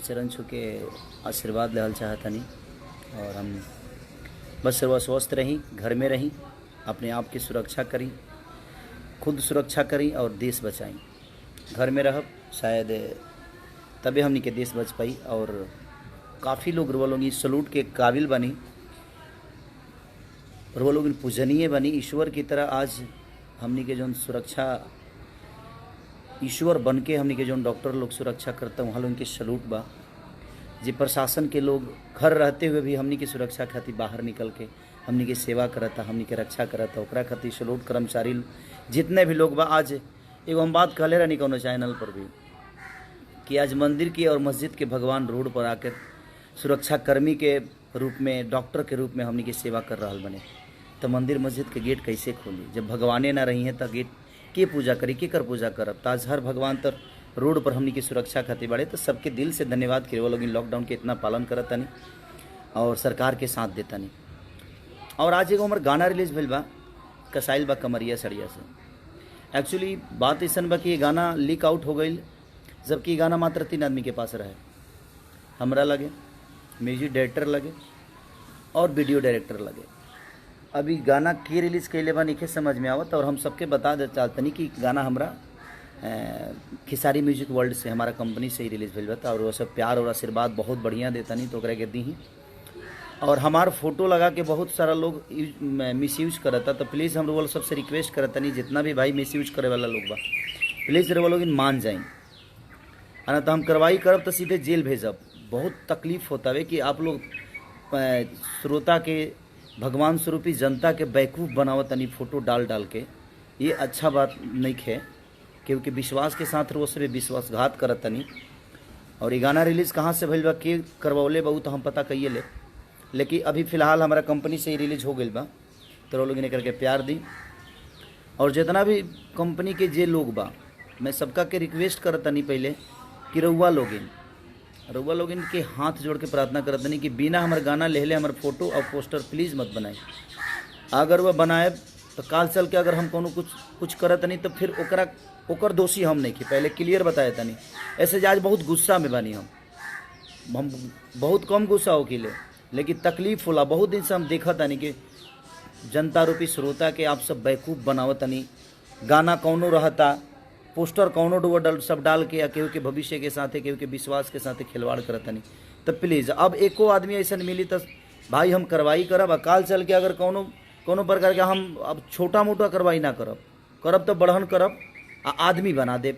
चरण छू के आशीर्वाद लेहल चाहतनी। और हम बस सर्व स्वस्थ रही, घर में रही, अपने आप की सुरक्षा करी, खुद सुरक्षा करी और देश बचाई। घर में रह शायद तबे हमनी के देश बच पाई। और काफ़ी लोग रुआ लोग सलूट के काबिल बनी, रुआ लोग पूजनीय बनी। ईश्वर की तरह आज हमनी के जो सुरक्षा ईश्वर बन के हमनी के जो डॉक्टर लोग सुरक्षा करता वहाँ लोग के सलूट बा। जी प्रशासन के लोग घर रहते हुए भी हमनी की सुरक्षा खातिर बाहर निकल के हमनी के सेवा करता, हमनी के रक्षा करता, ओकरा खातिर सलूट। कर्मचारी जितने भी लोग बा, आज एगो हम बात कहले रहनी कोनो चैनल पर भी कि आज मंदिर की और मस्जिद के भगवान रोड पर आकर सुरक्षा कर्मी के रूप में, डॉक्टर के रूप में हमनी की सेवा कर रहा बने। तो मंदिर मस्जिद के गेट कैसे खोली? जब भगवाने ना रही हैं तो गेट के पूजा करी, के कर पूजा करब? ताज हर भगवान तर रोड पर हमनी की सुरक्षा खातिर बाड़े। तो सबके दिल से धन्यवाद कि वो लोग लॉकडाउन के इतना पालन करता नहीं और सरकार के साथ देता नहीं। और आज एगो हमार गाना रिलीज भइल बा, कसाइल बा कमरिया सड़िया से। एक्चुअली बात ऐसा बा कि ये गाना लीक आउट हो गई, जबकि ये गाना मात्र 3 आदमी के पास रहे। हमरा लगे, म्यूजिक डायरेक्टर लगे और वीडियो डायरेक्टर लगे। अभी गाना के रिलीज़ कैले बा नहीं समझ में आवत। और हम सबके बता दे चाहतनी कि गाना हमरा खिसारी म्यूजिक वर्ल्ड से, हमारा कंपनी से ही रिलीज़ भइल बा। और वो सब प्यार और आशीर्वाद बहुत बढ़िया देता नहीं तो ओकरा के दी ही। और हमार फोटो लगा के बहुत सारा लोग मिसयूज करता। तो प्लीज़ हम लोग सबसे रिक्वेस्ट करता नहीं, जितना भी भाई मिसयूज करे वाला लोग बा, प्लीज़ वो लोग मान जाए, है ना? तो हम कार्रवाई करब तो सीधे जेल भेजब। बहुत तकलीफ होता है कि आप लोग श्रोता के, भगवान स्वरूपी जनता के बेवकूफ़ बनावत तनी फोटो डाल डाल के। ये अच्छा बात नहीं है, क्योंकि विश्वास के साथ वो सब विश्वासघात करत तनी। और ये गाना रिलीज़ कहाँ से भइल बा, के करवौले बा, तो हम पता कहिए ले। लेकिन अभी फ़िलहाल हमारा कंपनी से ही रिलीज हो गई बा। तो लोग इन्हें करके प्यार दी। और जितना भी कंपनी के जे लोग बा, मैं सबका के रिक्वेस्ट करता नहीं पहले कि रउआ लोगिन के हाथ जोड़ के प्रार्थना करत नहीं कि बिना हमारे गाना लेहले हमारे फोटो और पोस्टर प्लीज़ मत बनाए। अगर वह बनाए तो काल चल के अगर हम कोनो कुछ करत नहीं तो फिर ओकर दोषी हम नहीं कि पहले क्लियर बताए तनी। ऐसे आज बहुत गुस्सा में बनी हम बहुत कम गुस्सा हो कि लेकिन तकलीफ होला। बहुत दिन से हम देखा तनी कि जनता रूपी श्रोता के आप सब बेवकूफ़ बनावत तनी। गाना कौनो रहता, पोस्टर कौनो डुआ सब डाल के, या केहू के भविष्य के साथ, केहू के विश्वास के साथ खिलवाड़ करता नहीं। तो प्लीज़ अब एको आदमी ऐसा मिली तो भाई हम कार्रवाई करब। काल चल के अगर कोनो प्रकार के हम अब छोटा मोटा कार्रवाई ना करब तो बढ़न करब, आदमी बना देब।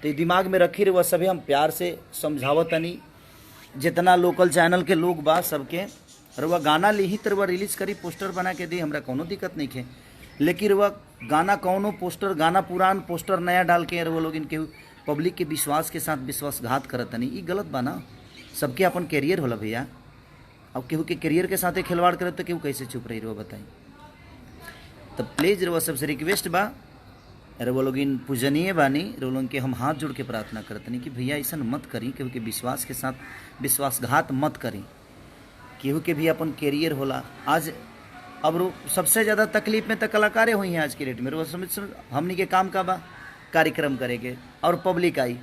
तो दिमाग में रखी रहे, वह सभी हम प्यार से समझावत नहीं। जितना लोकल चैनल के लोग बा सबके रउआ गाना ली तो रउआ रिलीज़ करी, पोस्टर बना के दी, हमरा कोनो दिक्कत नहीं है। लेकिन रउआ गाना कौनो पोस्टर, गाना पुरान पोस्टर नया डाल के रउआ लोग इनके पब्लिक के विश्वास के साथ विश्वासघात करत नहीं, ये गलत बा ना। सबके अपन कैरियर होला भैया। अब केहू के कैरियर के साथ खिलवाड़ करे तो केहू कैसे चुप रही रउआ बताई? तो प्लीज़ रउआ सबसे रिक्वेस्ट बा, रउआ लोग इन पूजनीय बानी, रउआ लोग के हम हाथ जोड़ के प्रार्थना करते नहीं कि भैया ऐसा मत करी, केहू के विश्वास के साथ विश्वासघात मत करी। केहू के भी अपन कैरियर होला। आज अब सबसे ज़्यादा तकलीफ में तो कलाकारें हुई हैं आज के डेट में। रोज हमनी के काम का बा कार्यक्रम करेंगे और पब्लिक आई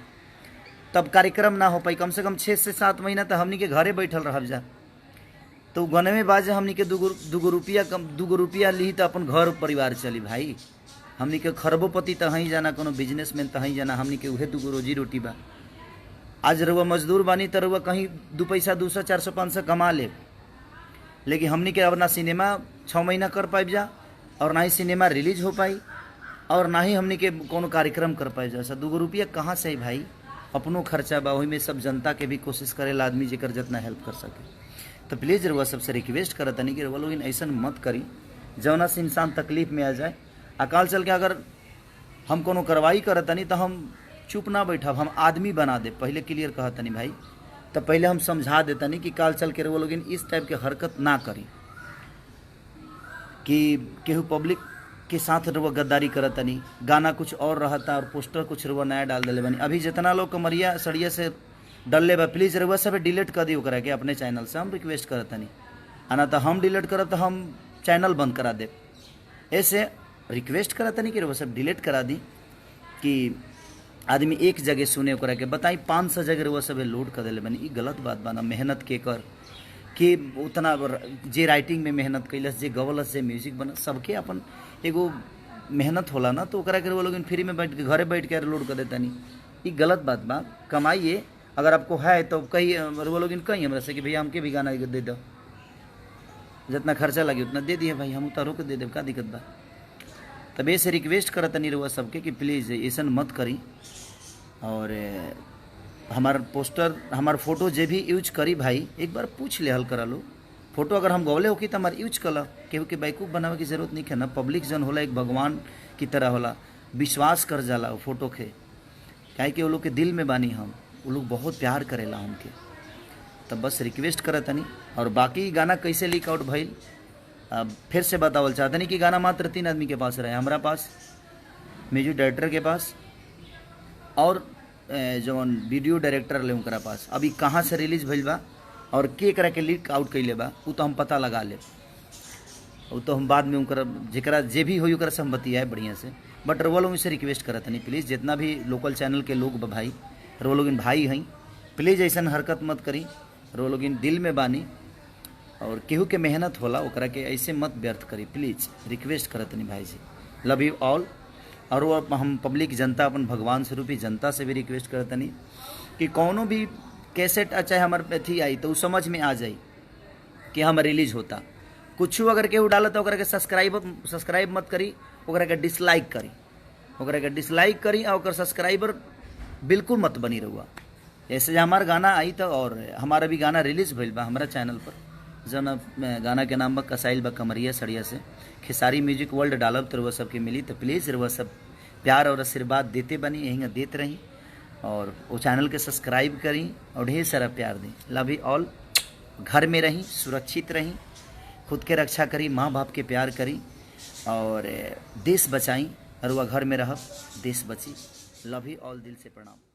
तब कार्यक्रम ना हो पाई। कम से कम 6 से 7 महीना तो हमनी के घरे बैठल रह जा। तो गने में बाजे हमनी के दूगो रुपया ली तो अपन घर परिवार चली। भाई हमनी के खरबोपति तो हहीं जाना, कोनो बिजनेसमैन तो हहीं जाना, हमनी के उहे दूगो रोजी रोटी बा। आज रउआ मजदूर बानी तो रउआ कहीं 2 पैसा 200 400 500 कमा ले। लेकिन हमनी के अब ना सिनेमा 6 महीना कर पाइब जा, और ना ही सिनेमा रिलीज हो पाई, और ना ही हमनी के कोनो कार्यक्रम कर पाइब जा। 2 रुपया कहाँ से भाई? अपनों खर्चा बा, वही में सब जनता के भी कोशिश करेला आदमी जेकर जितना हेल्प कर सके। तो प्लीज़ रउआ सबसे रिक्वेस्ट करता नहीं कि रउआ लोग ऐसा मत करी जौना से इंसान तकलीफ में आ जाए। अकाल चल के अगर हम कोनो कार्रवाई करता नहीं तो हम चुप ना बैठब, हम आदमी बना दे। पहले क्लियर कहता नहीं भाई, तो पहले हम समझा देता नहीं कि काल चल के वो लोग इस टाइप के हरकत ना करी कि केहू पब्लिक के साथ रउआ गद्दारी करता नहीं। गाना कुछ और रहता और पोस्टर कुछ रउआ नया डाल दिले बनी। अभी जितना लोग कमरिया सड़िया से डलले बा, प्लीज़ रउआ सब डिलीट कर दी ओकरा के अपने चैनल से। हम रिक्वेस्ट करता नहीं, आना तो हम डिलीट करब तो हम चैनल बंद करा दे। ऐसे रिक्वेस्ट करता नहीं कि रउआ सब डिलीट करा दी कि आदमी एक जगह सुने ओकरा के बताई 500 जगह रउआ सब लोड कर दिले बनी। ई गलत बात बा ना। मेहनत के कर के उतना जे राइटिंग में मेहनत कैलस, जे गवलस, जे म्यूजिक बना, सबके अपन एगो मेहनत होला ना। तो ओकरा के वो लोग फ्री में बैठ के घरे बैठ के लोड कर देता नहीं। ये गलत बात बा। कमाइए, अगर आपको है तो कही वो लोग कहीं हमरा से कि भैया हमके भी गाना दे दो, जितना खर्चा लगे उतना दे दिए भाई, हम उतारो के दे दे, का दिक्कत बा। तब ऐसे रिक्वेस्ट करत नहीं रहुआ सबके कि प्लीज़ ऐसा मत करी। और हमार पोस्टर, हमार फोटो जे भी यूज करी भाई, एक बार पूछ ले हल करा लो। फोटो अगर हम गवले होकी तो हमारे यूज कला, केहू के बैकूफ बनावे की जरूरत नहीं है ना। पब्लिक जन होला एक भगवान की तरह होला, विश्वास कर जाला वो फोटो के, काहे कि वो लोग के दिल में बानी हम, वो लोग बहुत प्यार करेला हमके। तब बस रिक्वेस्ट करत नहीं। और बाकी गाना कैसे लीक आउट भइल अब फिर से बतावल चाहते नहीं कि गाना मात्र 3 आदमी के पास रहे, हमारा पास, म्यूजिक डायरेक्टर के पास और जो वीडियो डायरेक्टर ले उनकरा पास। अभी कहाँ से रिलीज भइल बा और के करा के लीक आउट कैले बा वो तो हम पता लगा ले, वो तो हम बाद में उनकर जरा जे भी हो ओकरा से हम बतियाए बढ़िया से। बट वो लोग से रिक्वेस्ट करत नहीं प्लीज़, जितना भी लोकल चैनल के लोग बा भाई, वो लोग भाई हैं, प्लीज़ ऐसा हरकत मत करी। वो लोग दिल में बानी और केहू के मेहनत होला, ओकरा के ऐसे मत व्यर्थ करी प्लीज़, रिक्वेस्ट करत नहीं भाई जी। Love you all. और वो हम पब्लिक जनता, अपन भगवान स्वरूपी जनता से भी रिक्वेस्ट करते नहीं कि कौनो भी कैसेट चाहे हमारे अथी आई तो समझ में आ जाए कि हम रिलीज होता। कुछ अगर केहू डालत तो ओकरा के सब्सक्राइब मत करी, ओकरा के डिसलाइक करी, ओकरा के डिसलाइक करी और ओकर सब्सक्राइबर बिल्कुल मत बनी रहुआ। ऐसे हमारा गाना आई तो, और हमारा भी गाना रिलीज भइल बा हमारा चैनल पर, जौन गाना के नाम बा कसाइल बा कमरिया सड़िया से, खेसारी म्यूजिक वर्ल्ड डालब तो रउआ सबके मिली। तो प्लीज़ रउआ सब प्यार और आशीर्वाद देते बनी, यहीं देते रही और वो चैनल के सब्सक्राइब करी और ढेर सारा प्यार दी। Love you all. घर में रहीं, सुरक्षित रहीं, खुद के रक्षा करी, माँ बाप के प्यार करी और देश बचाई। और वह घर में रह, देश बची। लव यू ऑल, दिल से प्रणाम।